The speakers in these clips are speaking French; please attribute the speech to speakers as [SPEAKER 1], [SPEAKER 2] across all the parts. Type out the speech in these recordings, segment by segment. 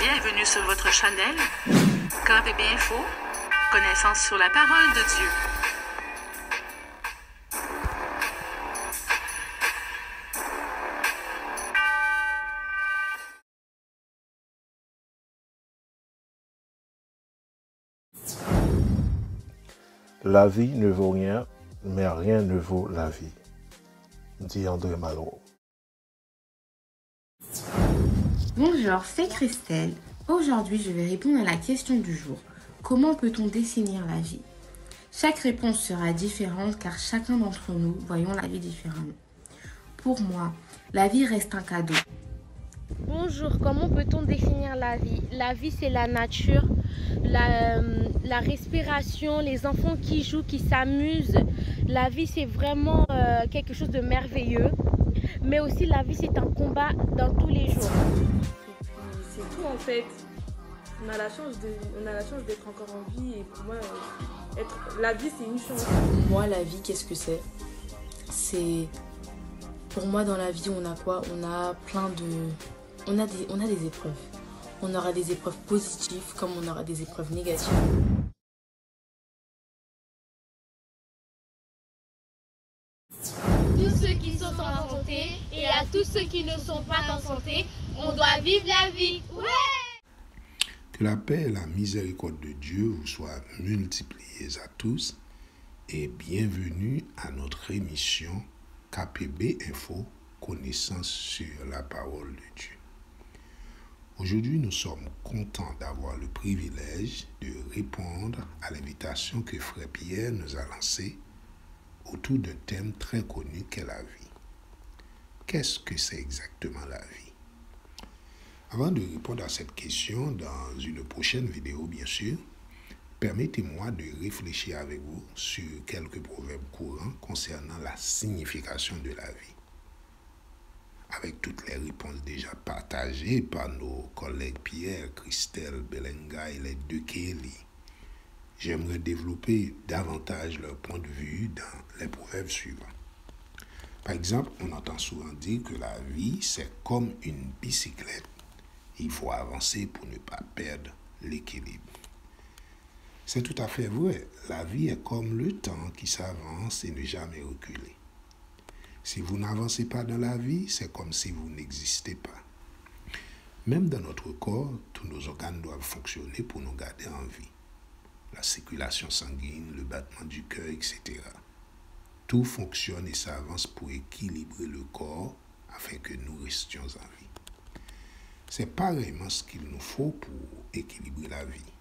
[SPEAKER 1] Bienvenue sur votre channel KPB Info, connaissance sur la parole de Dieu.
[SPEAKER 2] La vie ne vaut rien, mais rien ne vaut la vie, dit André Malraux.
[SPEAKER 3] Bonjour, c'est Christelle. Aujourd'hui, je vais répondre à la question du jour. Comment peut-on définir la vie? Chaque réponse sera différente car chacun d'entre nous voyons la vie différemment. Pour moi, la vie reste un cadeau.
[SPEAKER 4] Bonjour, comment peut-on définir la vie? La vie, c'est la nature, la respiration, les enfants qui jouent, qui s'amusent. La vie, c'est vraiment quelque chose de merveilleux. Mais aussi, la vie, c'est un combat dans tous les jours.
[SPEAKER 5] C'est tout en fait. On a la chance d'être encore en vie et pour moi, la vie, c'est une chance.
[SPEAKER 6] Moi, la vie, qu'est-ce que c'est? Pour moi, dans la vie, on a quoi? On a on a des épreuves. On aura des épreuves positives comme on aura des épreuves négatives.
[SPEAKER 4] Tous ceux qui sont en santé et à tous ceux qui ne sont pas en santé, on doit vivre la vie. Ouais!
[SPEAKER 7] Que la paix et la miséricorde de Dieu vous soient multipliées à tous et bienvenue à notre émission KPB Info, connaissance sur la parole de Dieu. Aujourd'hui, nous sommes contents d'avoir le privilège de répondre à l'invitation que Frère Pierre nous a lancée autour d'un thème très connu qu'est la vie. Qu'est-ce que c'est exactement la vie? Avant de répondre à cette question dans une prochaine vidéo, bien sûr, permettez-moi de réfléchir avec vous sur quelques proverbes courants concernant la signification de la vie. Avec toutes les réponses déjà partagées par nos collègues Pierre, Christelle, Belenga et les deux Kelly, j'aimerais développer davantage leur point de vue dans les proverbes suivants. Par exemple, on entend souvent dire que la vie, c'est comme une bicyclette. Il faut avancer pour ne pas perdre l'équilibre. C'est tout à fait vrai. La vie est comme le temps qui s'avance et ne jamais reculer. Si vous n'avancez pas dans la vie, c'est comme si vous n'existez pas. Même dans notre corps, tous nos organes doivent fonctionner pour nous garder en vie. La circulation sanguine, le battement du cœur, etc. Tout fonctionne et s'avance pour équilibrer le corps afin que nous restions en vie. C'est pareillement ce qu'il nous faut pour équilibrer la vie.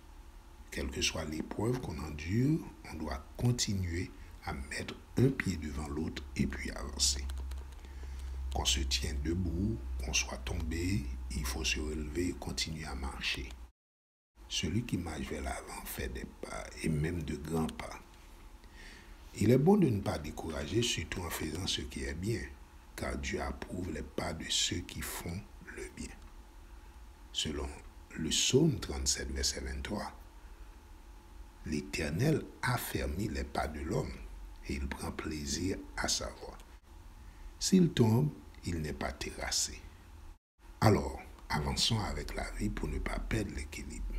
[SPEAKER 7] Quelle que soit l'épreuve qu'on endure, on doit continuer à mettre un pied devant l'autre et puis avancer. Qu'on se tienne debout, qu'on soit tombé, il faut se relever et continuer à marcher. Celui qui marche vers l'avant fait des pas et même de grands pas. Il est bon de ne pas décourager, surtout en faisant ce qui est bien, car Dieu approuve les pas de ceux qui font le bien. Selon le psaume 37, verset 23, l'Éternel affermit les pas de l'homme et il prend plaisir à sa voix. S'il tombe, il n'est pas terrassé. Alors, avançons avec la vie pour ne pas perdre l'équilibre.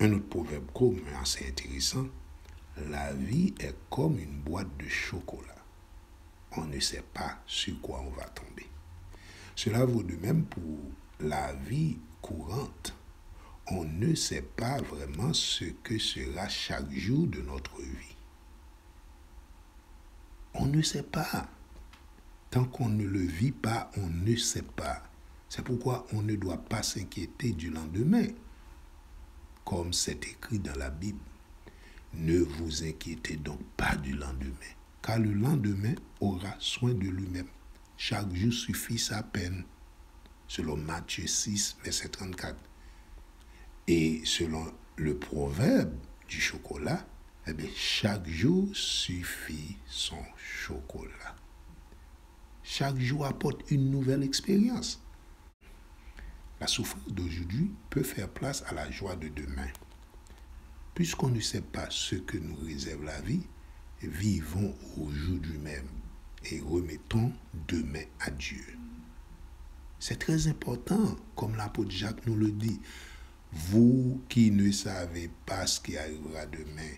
[SPEAKER 7] Un autre proverbe commun assez intéressant, la vie est comme une boîte de chocolat. On ne sait pas sur quoi on va tomber. Cela vaut de même pour la vie courante. On ne sait pas vraiment ce que sera chaque jour de notre vie. On ne sait pas. Tant qu'on ne le vit pas, on ne sait pas. C'est pourquoi on ne doit pas s'inquiéter du lendemain. Comme c'est écrit dans la Bible, ne vous inquiétez donc pas du lendemain, car le lendemain aura soin de lui-même. Chaque jour suffit sa peine, selon Matthieu 6, verset 34. Et selon le proverbe du chocolat, chaque jour suffit son chocolat. Chaque jour apporte une nouvelle expérience. La souffrance d'aujourd'hui peut faire place à la joie de demain. Puisqu'on ne sait pas ce que nous réserve la vie, vivons aujourd'hui même et remettons demain à Dieu. C'est très important, comme l'apôtre Jacques nous le dit. Vous qui ne savez pas ce qui arrivera demain,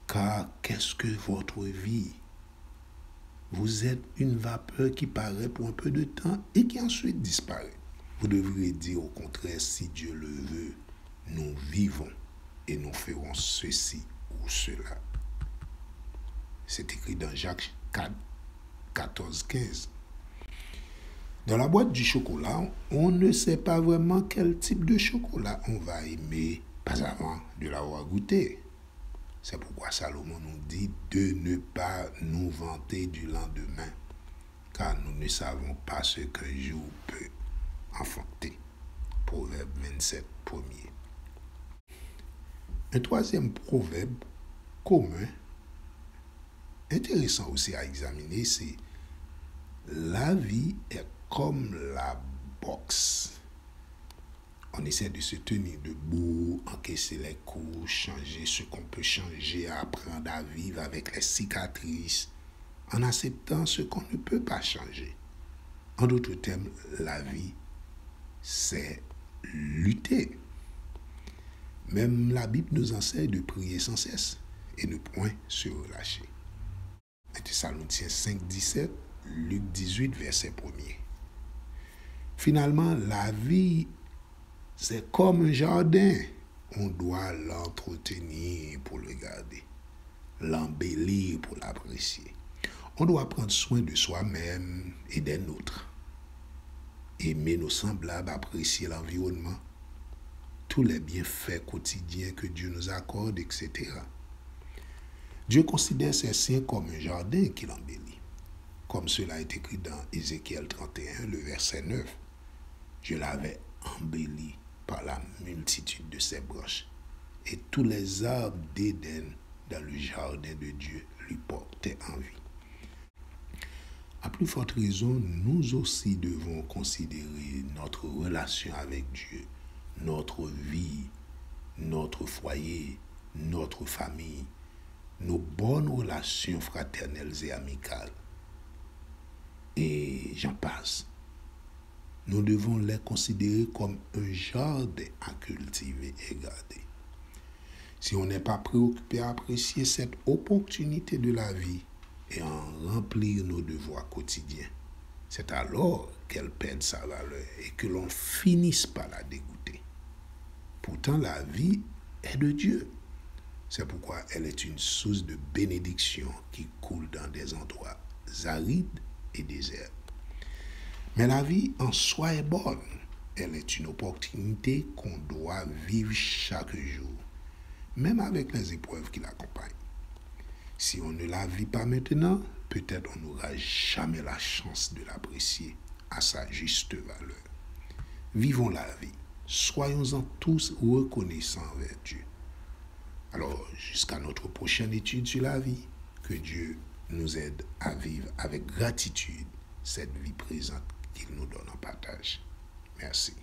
[SPEAKER 7] car qu'est-ce que votre vie? Vous êtes une vapeur qui paraît pour un peu de temps et qui ensuite disparaît. Vous devriez dire au contraire, si Dieu le veut, nous vivons et nous ferons ceci ou cela. C'est écrit dans Jacques 4, 14, 15. Dans la boîte du chocolat, on ne sait pas vraiment quel type de chocolat on va aimer, pas avant de l'avoir goûté. C'est pourquoi Salomon nous dit de ne pas nous vanter du lendemain, car nous ne savons pas ce qu'un jour peut enfanter. Proverbe 27, 1er. Un troisième proverbe commun, intéressant aussi à examiner, c'est la vie est comme la boxe. On essaie de se tenir debout, encaisser les coups, changer ce qu'on peut changer, apprendre à vivre avec les cicatrices, en acceptant ce qu'on ne peut pas changer. En d'autres termes, la vie, c'est lutter. Même la Bible nous enseigne de prier sans cesse et ne point se relâcher. Thessaloniciens 5, 17, Luc 18, verset 1er. Finalement, la vie, c'est comme un jardin. On doit l'entretenir pour le garder, l'embellir pour l'apprécier. On doit prendre soin de soi-même et des nôtres. Aimer nos semblables, apprécier l'environnement, tous les bienfaits quotidiens que Dieu nous accorde, etc. Dieu considère ses siens comme un jardin qu'il embellit. Comme cela est écrit dans Ézéchiel 31, le verset 9. Je l'avais embelli par la multitude de ses branches, et tous les arbres d'Éden dans le jardin de Dieu lui portaient envie. À plus forte raison, nous aussi devons considérer notre relation avec Dieu, notre vie, notre foyer, notre famille, nos bonnes relations fraternelles et amicales. Et j'en passe. Nous devons les considérer comme un jardin à cultiver et garder. Si on n'est pas préoccupé à apprécier cette opportunité de la vie et en remplir nos devoirs quotidiens, c'est alors qu'elle perd sa valeur et que l'on finisse par la dégoûter. Pourtant, la vie est de Dieu. C'est pourquoi elle est une source de bénédiction qui coule dans des endroits arides et déserts. Mais la vie en soi est bonne. Elle est une opportunité qu'on doit vivre chaque jour, même avec les épreuves qui l'accompagnent. Si on ne la vit pas maintenant, peut-être on n'aura jamais la chance de l'apprécier à sa juste valeur. Vivons la vie. Soyons-en tous reconnaissants envers Dieu. Alors, jusqu'à notre prochaine étude sur la vie, que Dieu nous aide à vivre avec gratitude cette vie présente qu'il nous donne en partage. Merci.